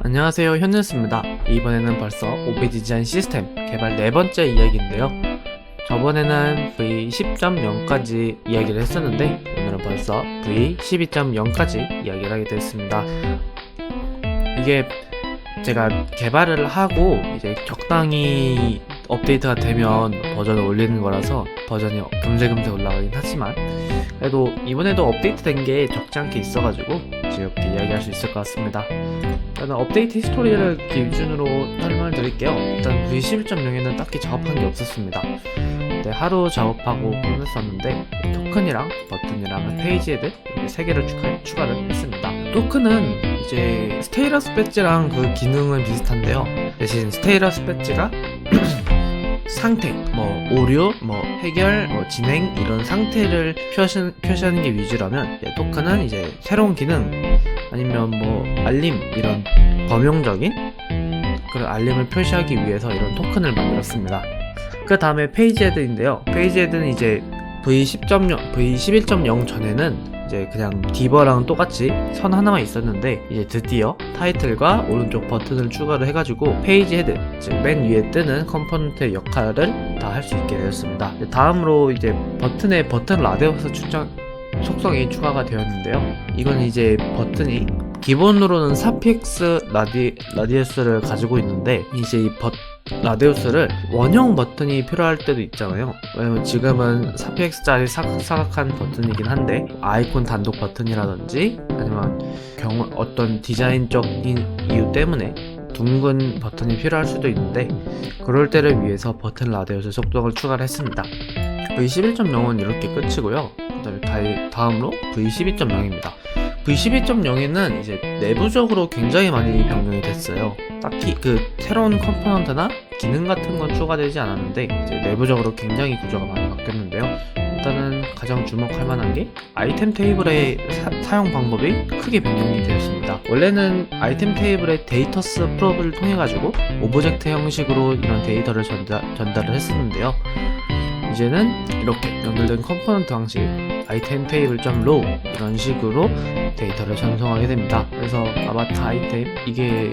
안녕하세요, 현우였습니다. 이번에는 벌써 OB 디자인 시스템 개발 네 번째 이야기인데요. 저번에는 V10.0까지 이야기를 했었는데 오늘은 벌써 V12.0까지 이야기를 하게 됐습니다. 이게 제가 개발을 하고 이제 적당히 업데이트가 되면 버전을 올리는 거라서 버전이 금세금세 올라가긴 하지만 그래도 이번에도 업데이트 된 게 적지 않게 있어가지고 즐겁게 이야기할 수 있을 것 같습니다. 일단 업데이트 히스토리를 기준으로 설명을 드릴게요. 일단 V11.0에는 딱히 작업한 게 없었습니다. 하루 작업하고 끝냈었는데 토큰이랑 버튼이랑 페이지 헤드 이렇게 3개를 추가를 했습니다. 토큰은 이제 스테이러스 배지랑 그 기능은 비슷한데요. 대신 스테이러스 배지가 상태, 오류, 해결, 진행 이런 상태를 표시하는 게 위주라면 토큰은 이제 새로운 기능 아니면 알림 이런 범용적인 그런 알림을 표시하기 위해서 이런 토큰을 만들었습니다. 그 다음에 페이지 헤드인데요. 페이지 헤드는 이제 V11.0 전에는 이제 그냥 디버랑 똑같이 선 하나만 있었는데 이제 드디어 타이틀과 오른쪽 버튼을 추가를 해가지고 페이지 헤드, 즉 맨 위에 뜨는 컴포넌트의 역할을 다 할 수 있게 되었습니다. 다음으로 이제 버튼 라디우스 속성이 추가가 되었는데요. 이건 이제 버튼이 기본으로는 4px 라디우스를 가지고 있는데 이제 이 라디우스를 원형 버튼이 필요할 때도 있잖아요. 왜냐면 지금은 4px짜리 사각사각한 버튼이긴 한데 아이콘 단독 버튼이라든지 아니면 어떤 디자인적인 이유 때문에 둥근 버튼이 필요할 수도 있는데 그럴 때를 위해서 버튼 라디우스 속성을 추가를 했습니다. V11.0은 이렇게 끝이고요. 다음으로 V12.0입니다. V12.0에는 이제 내부적으로 굉장히 많이 변경이 됐어요. 딱히 새로운 컴포넌트나 기능 같은 건 추가되지 않았는데 이제 내부적으로 굉장히 구조가 많이 바뀌었는데요. 일단은 가장 주목할 만한 게 아이템 테이블의 사용 방법이 크게 변경이 되었습니다. 원래는 아이템 테이블의 데이터스 프롭을 통해 가지고 오브젝트 형식으로 이런 데이터를 전달을 했었는데요. 이제는 이렇게 연결된 컴포넌트 방식 아이템 테이블.row 이런 식으로 데이터를 전송하게 됩니다. 그래서 아바타 아이템 이게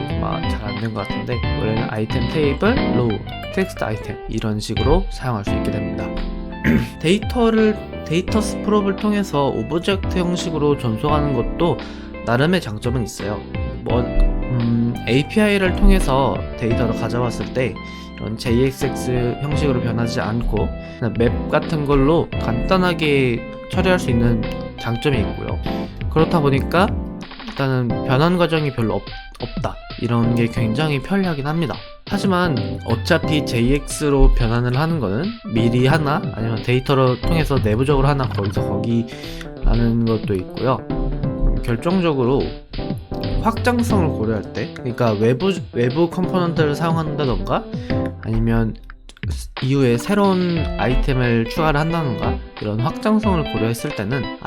잘 안 된 것 같은데 원래는 아이템 테이블 row 텍스트 아이템 이런 식으로 사용할 수 있게 됩니다. 데이터스 프롭을 통해서 오브젝트 형식으로 전송하는 것도 나름의 장점은 있어요. API를 통해서 데이터를 가져왔을 때 이런 JSX 형식으로 변하지 않고 맵 같은 걸로 간단하게 처리할 수 있는 장점이 있고요. 그렇다 보니까 일단은 변환 과정이 별로 없다 이런 게 굉장히 편리하긴 합니다. 하지만 어차피 JX로 변환을 하는 거는 미리 하나 아니면 데이터를 통해서 내부적으로 하나 거기 라는 것도 있고요. 결정적으로 확장성을 고려할 때 그러니까 외부 컴포넌트를 사용한다던가 아니면 이후에 새로운 아이템을 추가를 한다던가 이런 확장성을 고려했을 때는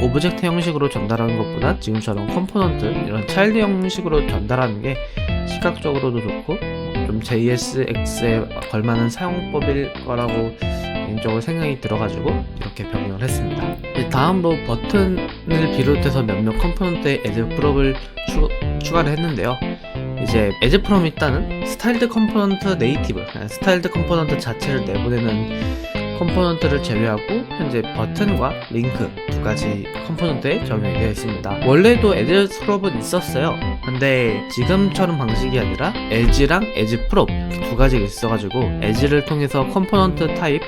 오브젝트 형식으로 전달하는 것보다 지금처럼 컴포넌트 이런 차일드 형식으로 전달하는 게 시각적으로도 좋고 좀 JSX에 걸맞는 사용법일 거라고 개인적으로 생각이 들어가지고 이렇게 변경을 했습니다. 다음으로 버튼을 비롯해서 몇몇 컴포넌트의 에즈 프롭을 추가를 했는데요. 이제 에즈 프롬 일단은 스타일드 컴포넌트 네이티브, 스타일드 컴포넌트 자체를 내보내는 컴포넌트를 제외하고 현재 버튼과 링크 두 가지 컴포넌트에 적용이 되어 있습니다. 원래도 에즈 프롭은 있었어요. 근데 지금처럼 방식이 아니라 에지랑 에즈 프롭 두 가지가 있어가지고 에지를 통해서 컴포넌트 타입,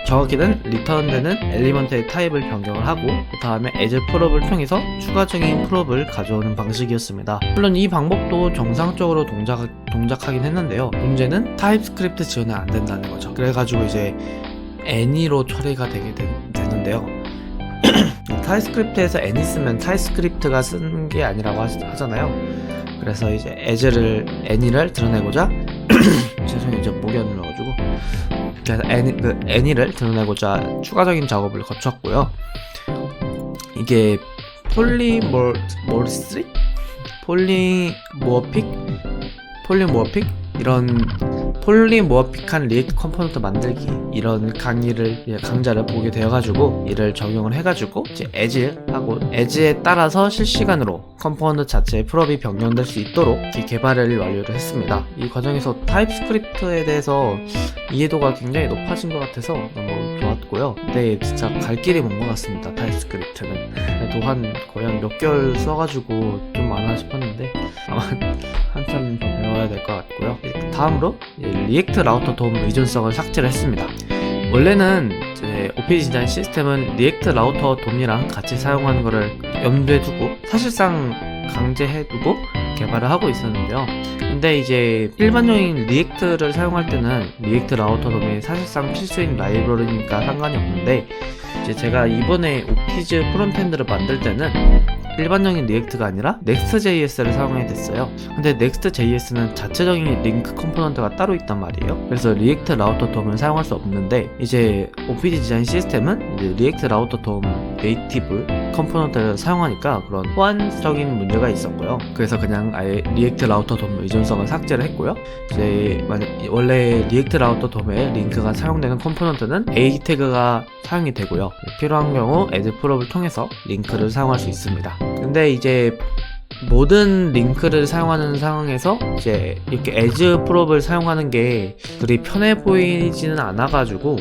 정확히는 리턴되는 엘리먼트의 타입을 변경을 하고 그 다음에 에즈 프롭을 통해서 추가적인 프롭을 가져오는 방식이었습니다. 물론 이 방법도 정상적으로 동작하긴 했는데요. 문제는 타입스크립트 지원이 안 된다는 거죠. 그래가지고 이제 애니로 처리가 되는데요. 타입스크립트에서 애니 쓰면 타입스크립트가 쓰는 게 아니라고 하잖아요. 그래서 이제 애니를 드러내고자 죄송해요, 이제 목이 안 눌러가지고 그래서 애니를 드러내고자 추가적인 작업을 거쳤고요. 이게 폴리모픽 이런 폴리모어픽한 리액트 컴포넌트 만들기 이런 강좌를 보게 되어가지고 이를 적용을 해가지고 이제 as하고 as에 따라서 실시간으로 컴포넌트 자체의 풀업이 변경될 수 있도록 개발을 완료를 했습니다. 이 과정에서 타입스크립트에 대해서 이해도가 굉장히 높아진 것 같아서 너무 좋았고요. 근데 진짜 갈 길이 먼 것 같습니다. 타입스크립트는 그래도 거의 한 몇 개월 써가지고 좀 많아 싶었는데 아마 한참 더 배워야 될 것 같고요. 다음으로 리액트 라우터 돔 의존성을 삭제를 했습니다. 원래는 OPG 디자인 시스템은 리액트 라우터 돔이랑 같이 사용하는 것을 염두에 두고 사실상 강제해두고 개발을 하고 있었는데요. 근데 이제 일반적인 리액트를 사용할 때는 리액트 라우터 돔이 사실상 필수인 라이브러리니까 상관이 없는데 이제 제가 이번에 오피즈 프론트엔드를 만들 때는 일반적인 리액트가 아니라 넥스트.js를 사용하게 됐어요. 근데 넥스트.js는 자체적인 링크 컴포넌트가 따로 있단 말이에요. 그래서 리액트 라우터 돔을 사용할 수 없는데 이제 OPG 디자인 시스템은 이제 리액트 라우터 돔 네이티브 컴포넌트를 사용하니까 그런 호환적인 문제가 있었고요. 그래서 그냥 아예 리액트 라우터 돔 의존성을 삭제를 했고요. 이제 원래 리액트 라우터 돔에 링크가 사용되는 컴포넌트는 A 태그가 사용이 되고요. 필요한 경우 add 풀업을 통해서 링크를 사용할 수 있습니다. 근데 이제 모든 링크를 사용하는 상황에서 이제 이렇게 as 풀업을 사용하는 게 그리 편해 보이지는 않아가지고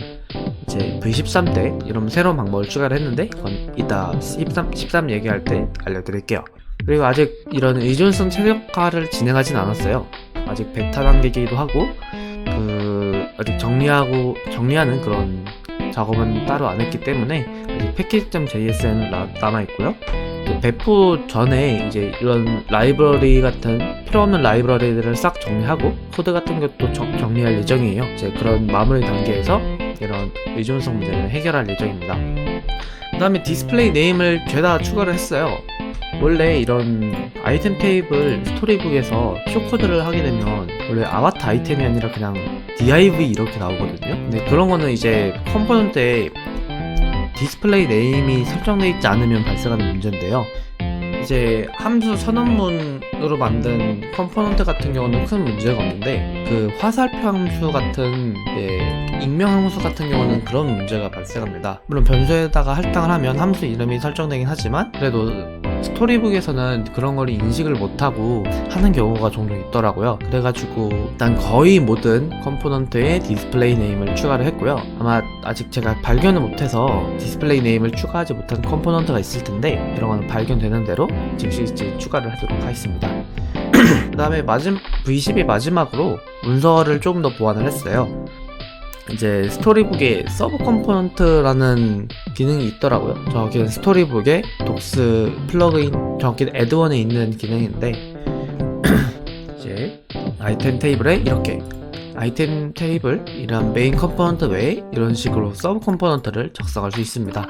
이제 V13 때 이런 새로운 방법을 추가를 했는데 그건 이따 13 얘기할 때 알려드릴게요. 그리고 아직 이런 의존성 최적화를 진행하진 않았어요. 아직 베타 단계이기도 하고 아직 정리하는 그런 작업은 따로 안 했기 때문에 아직 패키지.js는 남아있고요. 배포 전에 이제 이런 라이브러리 같은 필요 없는 라이브러리들을 싹 정리하고 코드 같은 것도 정리할 예정이에요. 이제 그런 마무리 단계에서 이런 의존성 문제를 해결할 예정입니다. 그 다음에 디스플레이 네임을 죄다 추가를 했어요. 원래 이런 아이템 테이블 스토리북에서 쇼코드를 하게 되면 원래 아바타 아이템이 아니라 그냥 div 이렇게 나오거든요. 근데 그런 거는 이제 컴포넌트에 디스플레이 네임이 설정되어 있지 않으면 발생하는 문제인데요. 이제 함수 선언문으로 만든 컴포넌트 같은 경우는 큰 문제가 없는데 그 화살표 함수 같은 익명 함수 같은 경우는 그런 문제가 발생합니다. 물론 변수에다가 할당을 하면 함수 이름이 설정되긴 하지만 그래도 스토리북에서는 그런 걸 인식을 못하고 하는 경우가 종종 있더라고요. 그래가지고 일단 거의 모든 컴포넌트에 디스플레이 네임을 추가를 했고요. 아마 아직 제가 발견을 못해서 디스플레이 네임을 추가하지 못한 컴포넌트가 있을 텐데 이런 거는 발견되는 대로 즉시 추가를 하도록 하겠습니다. 그 다음에 V12 마지막으로 문서를 조금 더 보완을 했어요. 이제 스토리북에 서브 컴포넌트라는 기능이 있더라고요. 저기는 스토리북에 독스 플러그인, 정확히 애드원에 있는 기능인데 이제 아이템 테이블에 이렇게 아이템 테이블이란 메인 컴포넌트 외에 이런 식으로 서브 컴포넌트를 작성할 수 있습니다.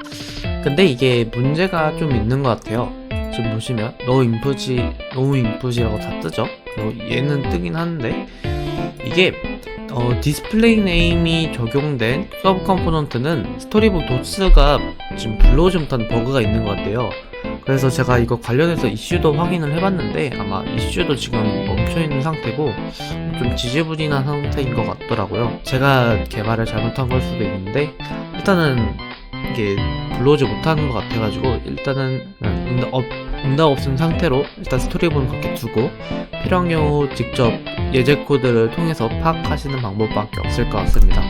근데 이게 문제가 좀 있는 것 같아요. 지금 보시면 no input이라고 다 뜨죠. 그리고 얘는 뜨긴 하는데 이게 디스플레이 네임이 적용된 서브 컴포넌트는 스토리북 도스가 지금 불러오지 못하는 버그가 있는 것 같아요. 그래서 제가 이거 관련해서 이슈도 확인을 해봤는데 아마 이슈도 지금 멈춰있는 상태고 좀 지지부진한 상태인 것 같더라고요. 제가 개발을 잘못한 걸 수도 있는데 일단은 이게 불러오지 못하는 것 같아가지고 일단은 응답 없은 상태로 일단 스토리북은 그렇게 두고 필요한 경우 직접 예제 코드를 통해서 파악하시는 방법밖에 없을 것 같습니다.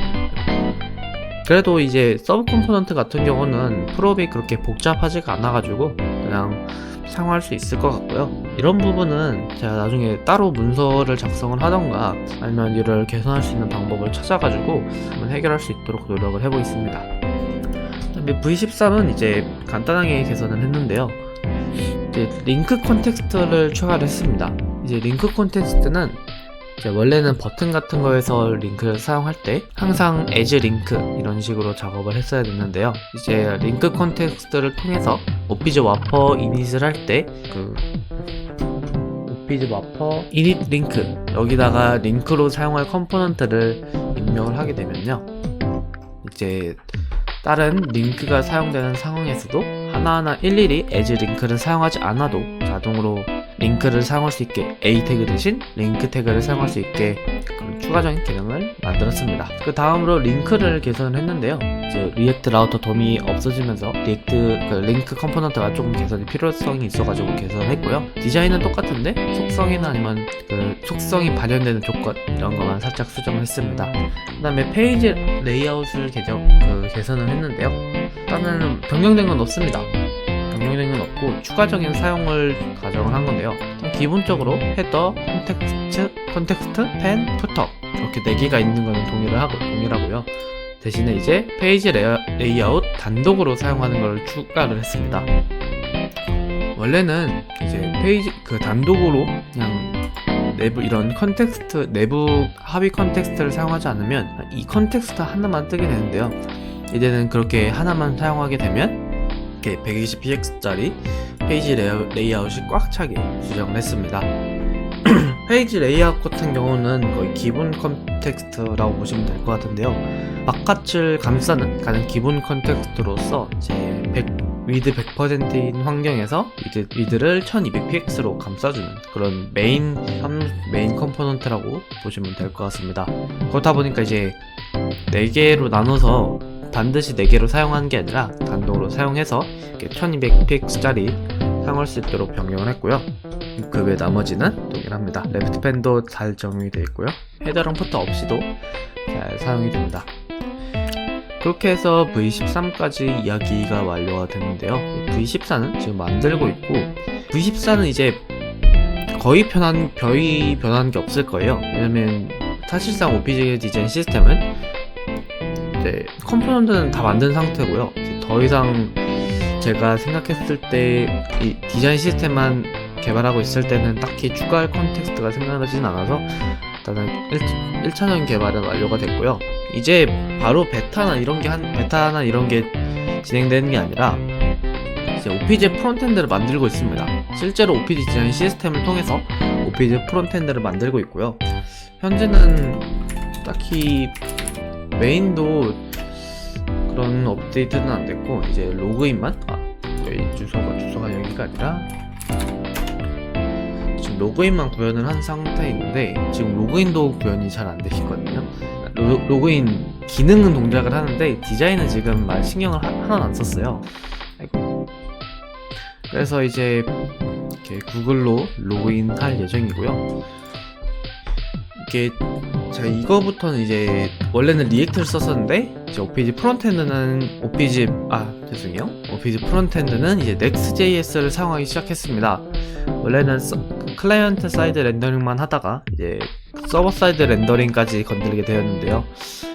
그래도 이제 서브 컴포넌트 같은 경우는 풀업이 그렇게 복잡하지가 않아가지고 그냥 사용할 수 있을 것 같고요. 이런 부분은 제가 나중에 따로 문서를 작성을 하던가 아니면 이를 개선할 수 있는 방법을 찾아가지고 한번 해결할 수 있도록 노력을 해보겠습니다. V13은 이제 간단하게 개선을 했는데요. 이제 링크 콘텍스트를 추가를 했습니다. 이제 링크 콘텍스트는 이제 원래는 버튼 같은 거에서 링크를 사용할 때 항상 as 링크 이런 식으로 작업을 했어야 됐는데요. 이제 링크 콘텍스트를 통해서 오피즈 와퍼 이닛을 할 때 오피즈 와퍼 이닛 링크 여기다가 링크로 사용할 컴포넌트를 입력을 하게 되면요. 이제 다른 링크가 사용되는 상황에서도 하나하나 일일이 as 링크를 사용하지 않아도 자동으로 링크를 사용할 수 있게 A 태그 대신 링크 태그를 사용할 수 있게 추가적인 기능을 만들었습니다. 그 다음으로 링크를 개선을 했는데요. 이제 리액트 라우터 돔이 없어지면서 링크 컴포넌트가 조금 개선이 필요성이 있어가지고 개선했고요. 디자인은 똑같은데 속성이나 아니면 그 속성이 발현되는 조건 이런 것만 살짝 수정을 했습니다. 그 다음에 페이지 레이아웃을 개선을 했는데요. 일단은 변경된 건 없습니다. 변경된 건 없고 추가적인 사용을 가정을 한 건데요. 기본적으로 헤더, 컨텍스트, 펜, 푸터 이렇게 4개가 있는 거는 동일하고요. 대신에 이제 페이지 레이아웃 단독으로 사용하는 걸 추가를 했습니다. 원래는 이제 페이지 단독으로 그냥 이런 컨텍스트, 내부 합의 컨텍스트를 사용하지 않으면 이 컨텍스트 하나만 뜨게 되는데요. 이제는 그렇게 하나만 사용하게 되면 이렇게 120px짜리 페이지 레이아웃이 꽉 차게 수정을 했습니다. 페이지 레이아웃 같은 경우는 거의 기본 컨텍스트라고 보시면 될 것 같은데요. 바깥을 감싸는 가장 기본 컨텍스트로서 이제 위드 100%인 환경에서 위드를 1200px로 감싸주는 그런 메인 컴포넌트라고 보시면 될 것 같습니다. 그렇다 보니까 이제 4개로 나눠서 반드시 4개로 사용하는 게 아니라 단독으로 사용해서 1200px짜리 사용할 수 있도록 변경을 했고요. 그 외 나머지는 동일합니다. 레프트 펜도 잘 적용이 되어 있고요. 헤더랑 푸터 없이도 잘 사용이 됩니다. 그렇게 해서 V13까지 이야기가 완료가 됐는데요. V14는 지금 만들고 있고, V14는 이제 거의 변한 게 없을 거예요. 왜냐면 사실상 OPG 디자인 시스템은 이제 컴포넌트는 다 만든 상태고요. 이제 더 이상 제가 생각했을 때 이 디자인 시스템만 개발하고 있을 때는 딱히 추가할 컨텍스트가 생각나지는 않아서 일단은 1차적인 개발은 완료가 됐고요. 이제 바로 베타나 이런 게 진행되는 게 아니라 이제 OPG 프론트엔드를 만들고 있습니다. 실제로 OPG 디자인 시스템을 통해서 OPG 프론트엔드를 만들고 있고요. 현재는 딱히 메인도 그런 업데이트는 안 됐고 이제 로그인만 여기 주소가 여기가 아니라 지금 로그인만 구현을 한 상태인데 지금 로그인도 구현이 잘 안 되시거든요. 로그인 기능은 동작을 하는데 디자인은 지금 신경을 하나도 안 썼어요. 아이고. 그래서 이제 이렇게 구글로 로그인할 예정이고요. 이거부터는 이제 원래는 리액트를 썼었는데 이제 OPG 프론트엔드는 OPG 프론트엔드는 이제 Next.js를 사용하기 시작했습니다. 원래는 클라이언트 사이드 렌더링만 하다가 이제 서버 사이드 렌더링까지 건드리게 되었는데요.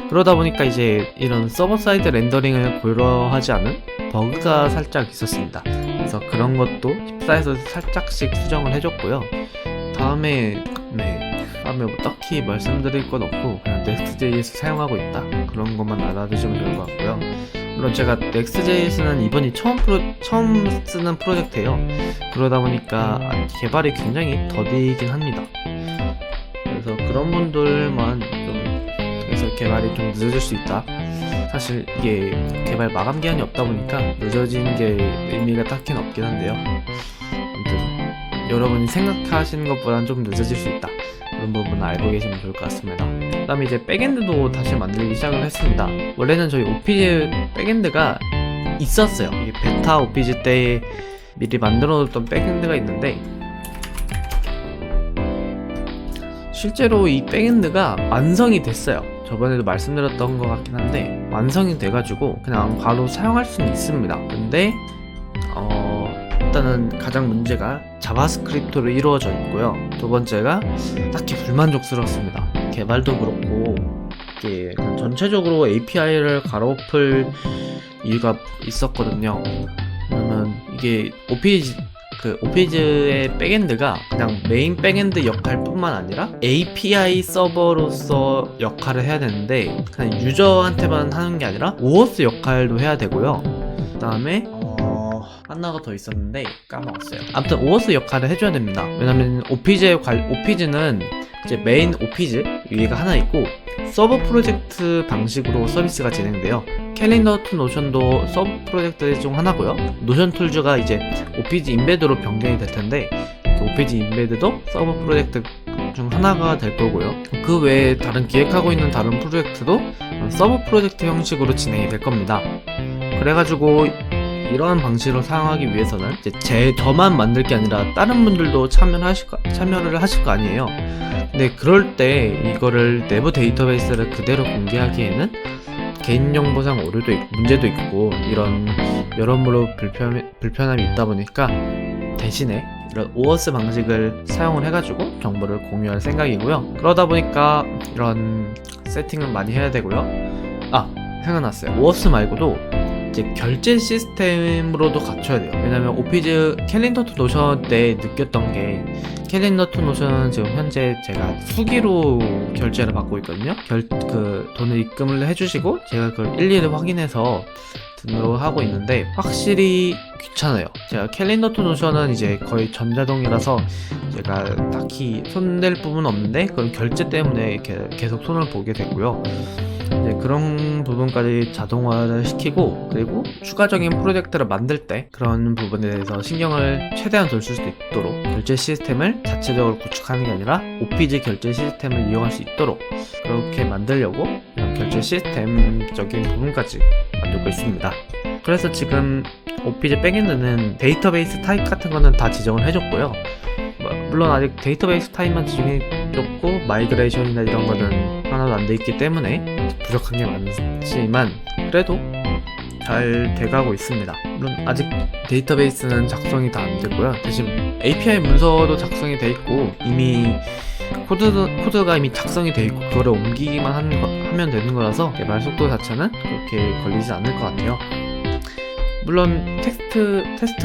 그러다 보니까 이제 이런 서버 사이드 렌더링을 고려하지 않은 버그가 살짝 있었습니다. 그래서 그런 것도 14에서 살짝씩 수정을 해줬고요. 다음에 뭐 딱히 말씀드릴 건 없고 그냥 Next.js 사용하고 있다 그런 것만 알아두시면 될 것 같고요. 물론 제가 Next.js는 이번이 처음 쓰는 프로젝트예요. 그러다 보니까 개발이 굉장히 더디긴 합니다. 그래서 그런 분들만 좀 그래서 개발이 좀 늦어질 수 있다. 사실 이게 개발 마감 기한이 없다 보니까 늦어지는 게 의미가 딱히는 없긴 한데요. 아무튼 여러분이 생각하시는 것보다는 좀 늦어질 수 있다. 그런 부분은 알고 계시면 좋을 것 같습니다. 그 다음에 이제 백엔드도 다시 만들기 시작을 했습니다. 원래는 저희 OPG 백엔드가 있었어요. 이게 베타 OPG 때 미리 만들어뒀던 백엔드가 있는데 실제로 이 백엔드가 완성이 됐어요. 저번에도 말씀드렸던 것 같긴 한데 완성이 돼가지고 그냥 바로 사용할 수는 있습니다. 근데 일단은 가장 문제가 자바스크립트로 이루어져 있고요. 두 번째가 딱히 불만족스럽습니다. 개발도 그렇고 이게 전체적으로 API를 가로엎을 이유가 있었거든요. 그러면 이게 OPG의 백엔드가 그냥 메인 백엔드 역할뿐만 아니라 API 서버로서 역할을 해야 되는데 그냥 유저한테만 하는 게 아니라 OAuth 역할도 해야 되고요. 그 다음에 하나가 더 있었는데 까먹었어요. 아무튼 OAuth 역할을 해줘야 됩니다. 왜냐면 OPG는 이제 메인 OPG 위에가 하나 있고 서브 프로젝트 방식으로 서비스가 진행돼요. 캘린더 투 노션도 서브 프로젝트 중 하나고요. 노션 툴즈가 이제 OPG 인베드로 변경이 될 텐데 OPG 인베드도 서브 프로젝트 중 하나가 될 거고요. 그 외에 다른 기획하고 있는 다른 프로젝트도 서브 프로젝트 형식으로 진행이 될 겁니다. 그래가지고 이런 방식으로 사용하기 위해서는 이제 저만 만들 게 아니라 다른 분들도 참여를 하실 거 아니에요. 근데 그럴 때 이거를 내부 데이터베이스를 그대로 공개하기에는 개인정보상 오류도 문제도 있고 이런 여러모로 불편함이 있다 보니까 대신에 이런 오어스 방식을 사용을 해가지고 정보를 공유할 생각이고요. 그러다 보니까 이런 세팅을 많이 해야 되고요. 생각났어요. 오어스 말고도 이제 결제 시스템으로도 갖춰야 돼요. 왜냐면 오피즈 캘린더 투 노션 때 느꼈던 게 캘린더 투 노션은 지금 현재 제가 수기로 결제를 받고 있거든요. 돈을 입금을 해주시고 제가 그걸 일일이 확인해서 등록하고 있는데 확실히 귀찮아요. 제가 캘린더 투 노션은 이제 거의 전자동이라서 제가 딱히 손댈 부분은 없는데 그건 결제 때문에 이렇게 계속 손을 보게 되고요. 이제 그런 부분까지 자동화를 시키고 그리고 추가적인 프로젝트를 만들 때 그런 부분에 대해서 신경을 최대한 덜 쓸 수 있도록 결제 시스템을 자체적으로 구축하는 게 아니라 오피즈 결제 시스템을 이용할 수 있도록 그렇게 만들려고 이런 결제 시스템적인 부분까지 만들고 있습니다. 그래서 지금 오피즈 백엔드는 데이터베이스 타입 같은 거는 다 지정을 해줬고요. 물론 아직 데이터베이스 타입만 지정해줬고 마이그레이션이나 이런 거는 하나도 안 돼 있기 때문에 부족한 게 많지만 그래도 잘 돼가고 있습니다. 물론 아직 데이터베이스는 작성이 다 안 되고요. 대신 API 문서도 작성이 돼 있고 이미 코드가 이미 작성이 돼 있고 그거를 옮기기만 하면 되는 거라서 개발 속도 자체는 그렇게 걸리지 않을 것 같아요. 물론 테스트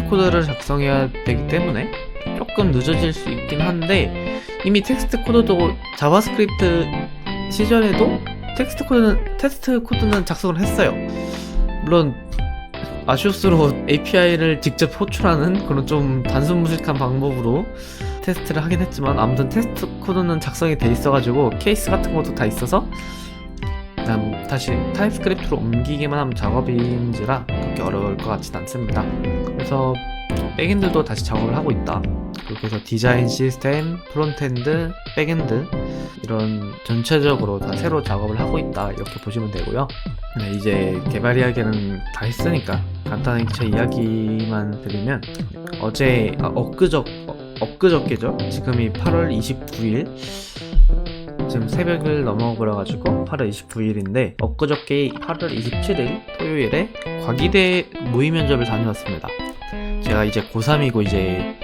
코드를 작성해야 되기 때문에 조금 늦어질 수 있긴 한데 이미 텍스트 코드도 자바스크립트 시절에도 테스트 코드는 작성을 했어요. 물론 아슈스로 API를 직접 호출하는 그런 좀 단순무식한 방법으로 테스트를 하긴 했지만 아무튼 테스트 코드는 작성이 돼 있어가지고 케이스 같은 것도 다 있어서 그냥 다시 타입스크립트로 옮기기만 하면 작업인지라 그렇게 어려울 것 같진 않습니다. 그래서 백엔드도 다시 작업을 하고 있다. 그렇게 해서 디자인 시스템, 프론트엔드, 백엔드 이런 전체적으로 다 새로 작업을 하고 있다 이렇게 보시면 되고요. 네, 이제 개발 이야기는 다 했으니까 간단하게 제 이야기만 드리면 엊그저께죠. 지금이 8월 29일 지금 새벽을 넘어버려가지고 8월 29일인데 엊그저께 8월 27일 토요일에 과기대 모의면접을 다녀왔습니다. 제가 이제 고3이고 이제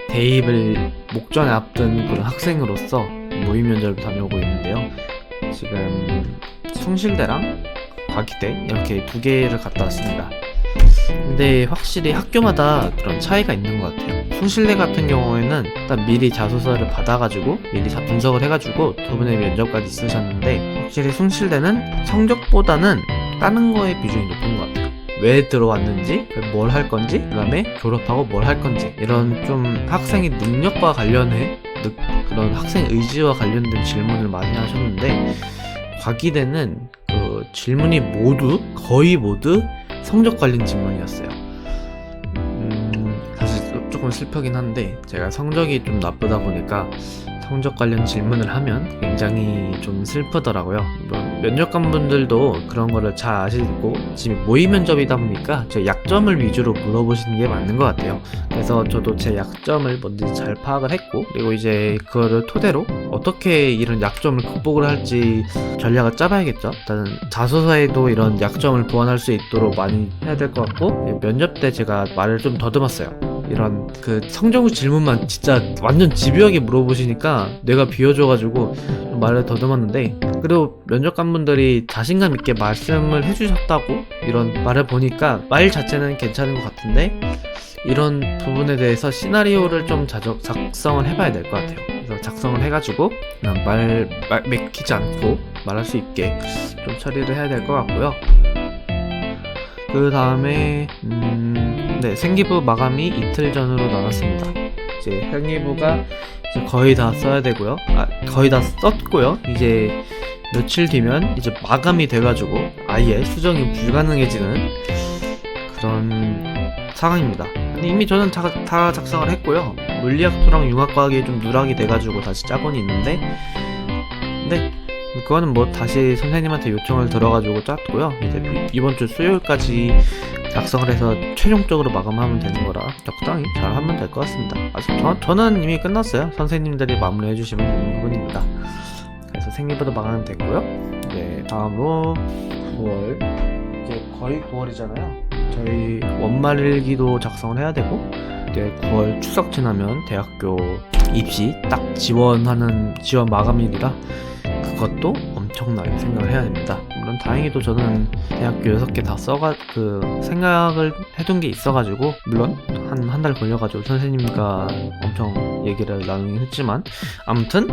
대입을 목전에 앞둔 그런 학생으로서 모의면접을 다녀오고 있는데요. 지금 숭실대랑 과기대 이렇게 두 개를 갔다 왔습니다. 근데 확실히 학교마다 그런 차이가 있는 것 같아요. 숭실대 같은 경우에는 일단 미리 자소서를 받아가지고 미리 분석을 해가지고 두 분의 면접까지 있으셨는데 확실히 숭실대는 성적보다는 다른 거에 비중이 높은 것 같아요. 왜 들어왔는지, 뭘 할 건지, 그 다음에 졸업하고 뭘 할 건지 이런 좀 학생의 능력과 관련해 그런 학생 의지와 관련된 질문을 많이 하셨는데 과기대는 그 질문이 거의 모두 성적 관련 질문이었어요. 사실 조금 슬프긴 한데 제가 성적이 좀 나쁘다 보니까 성적 관련 질문을 하면 굉장히 좀 슬프더라고요. 면접관 분들도 그런 거를 잘 아시고 지금 모의 면접이다 보니까 제 약점을 위주로 물어보시는 게 맞는 것 같아요. 그래서 저도 제 약점을 먼저 잘 파악을 했고 그리고 이제 그거를 토대로 어떻게 이런 약점을 극복을 할지 전략을 짜봐야겠죠. 일단은 자소서에도 이런 약점을 보완할 수 있도록 많이 해야 될 것 같고 면접 때 제가 말을 좀 더듬었어요. 이런 그 성적 질문만 진짜 완전 집요하게 물어보시니까 뇌가 비워져가지고 좀 말을 더듬었는데 그래도 면접관분들이 자신감 있게 말씀을 해주셨다고 이런 말을 보니까 말 자체는 괜찮은 것 같은데 이런 부분에 대해서 시나리오를 좀 작성을 해봐야 될 것 같아요. 그래서 작성을 해가지고 그냥 맥히지 않고 말할 수 있게 좀 처리를 해야 될 것 같고요. 그 다음에 생기부 마감이 이틀 전으로 나왔습니다. 이제 생기부가 이제 거의 다 써야 되고요. 거의 다 썼고요. 이제 며칠 뒤면 이제 마감이 돼가지고 아예 수정이 불가능해지는 그런 상황입니다. 근데 이미 저는 다 작성을 했고요. 물리학토랑 융합과학이 좀 누락이 돼가지고 다시 짜고는 있는데, 근데 그거는 뭐 다시 선생님한테 요청을 들어가지고 짰고요. 이제 이번 주 수요일까지 작성을 해서 최종적으로 마감하면 되는 거라 적당히 잘 하면 될 것 같습니다. 저는 이미 끝났어요. 선생님들이 마무리해 주시면 되는 부분입니다. 그래서 생리부도 마감은 됐고요. 이제 다음으로 9월, 이제 거의 9월이잖아요. 저희 원말일기도 작성을 해야 되고, 이제 9월 추석 지나면 대학교 입시 딱 지원 마감일이라 그것도 엄청나게 생각을 해야 됩니다. 물론 다행히도 저는 대학교 6개 다 생각을 해둔 게 있어가지고, 물론 한 달 걸려가지고 선생님과 엄청 얘기를 나누긴 했지만, 아무튼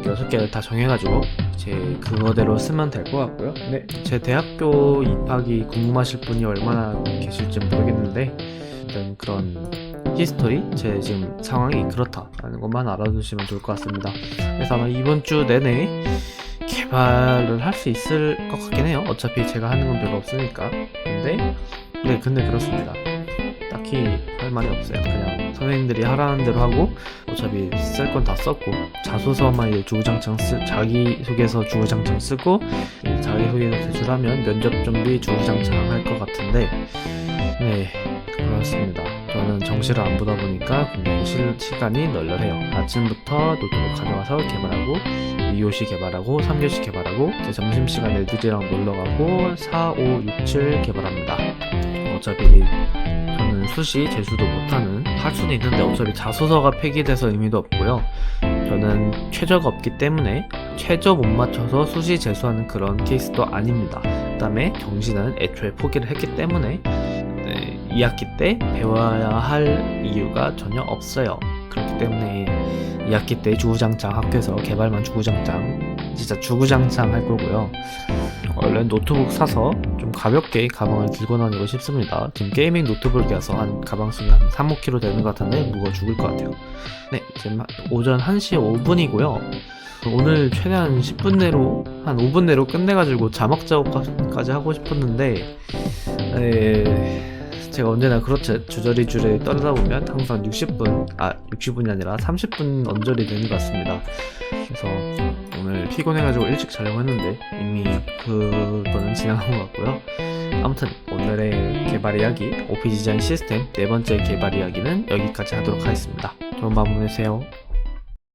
6개를 다 정해가지고 이제 그거대로 쓰면 될 것 같고요. 네, 제 대학교 입학이 궁금하실 분이 얼마나 계실지 모르겠는데, 일단 그런 히스토리, 제 지금 상황이 그렇다라는 것만 알아두시면 좋을 것 같습니다. 그래서 아마 이번 주 내내 개발을 할 수 있을 것 같긴 해요. 어차피 제가 하는 건 별로 없으니까. 근데 그렇습니다. 딱히 할 말이 없어요. 그냥 선생님들이 하라는 대로 하고, 어차피 쓸 건 다 썼고, 자소서만 이제 주구장창 자기소개서 주구장창 쓰고, 자기소개서 제출하면 면접 준비 주구장창 할 것 같은데, 네, 그렇습니다. 저는 정시를 안 보다 보니까 굉장히 시간이 널널해요. 아침부터 노트북 가져와서 개발하고, 2교시 개발하고, 3교시 개발하고, 이제 점심시간 애들이랑 놀러가고, 4, 5, 6, 7 개발합니다. 어차피 저는 수시, 재수도 못하는, 할 수는 있는데 어차피 자소서가 폐기돼서 의미도 없고요. 저는 최저가 없기 때문에 최저 못 맞춰서 수시 재수하는 그런 케이스도 아닙니다. 그 다음에 정시는 애초에 포기를 했기 때문에 2학기 때 배워야 할 이유가 전혀 없어요. 그렇기 때문에 2학기 때 주구장창 학교에서 개발만 진짜 주구장창 할 거고요. 얼른 노트북 사서 좀 가볍게 가방을 들고 다니고 싶습니다. 지금 게이밍 노트북을 껴서 한 가방수는 한 3~5kg 되는 것 같은데 무거워 죽을 것 같아요. 네, 지금 오전 1시 5분이고요. 오늘 최대한 10분 내로, 한 5분 내로 끝내가지고 자막 작업까지 하고 싶었는데, 제가 언제나 그렇죠. 주저리 떨다 보면 항상 60분이 아니라 30분 언저리 되는 것 같습니다. 그래서 오늘 피곤해가지고 일찍 자려고 했는데 이미 그거는 지나간 것 같고요. 아무튼 오늘의 개발 이야기, OP 디자인 시스템 4번째 개발 이야기는 여기까지 하도록 하겠습니다. 좋은 밤 보내세요.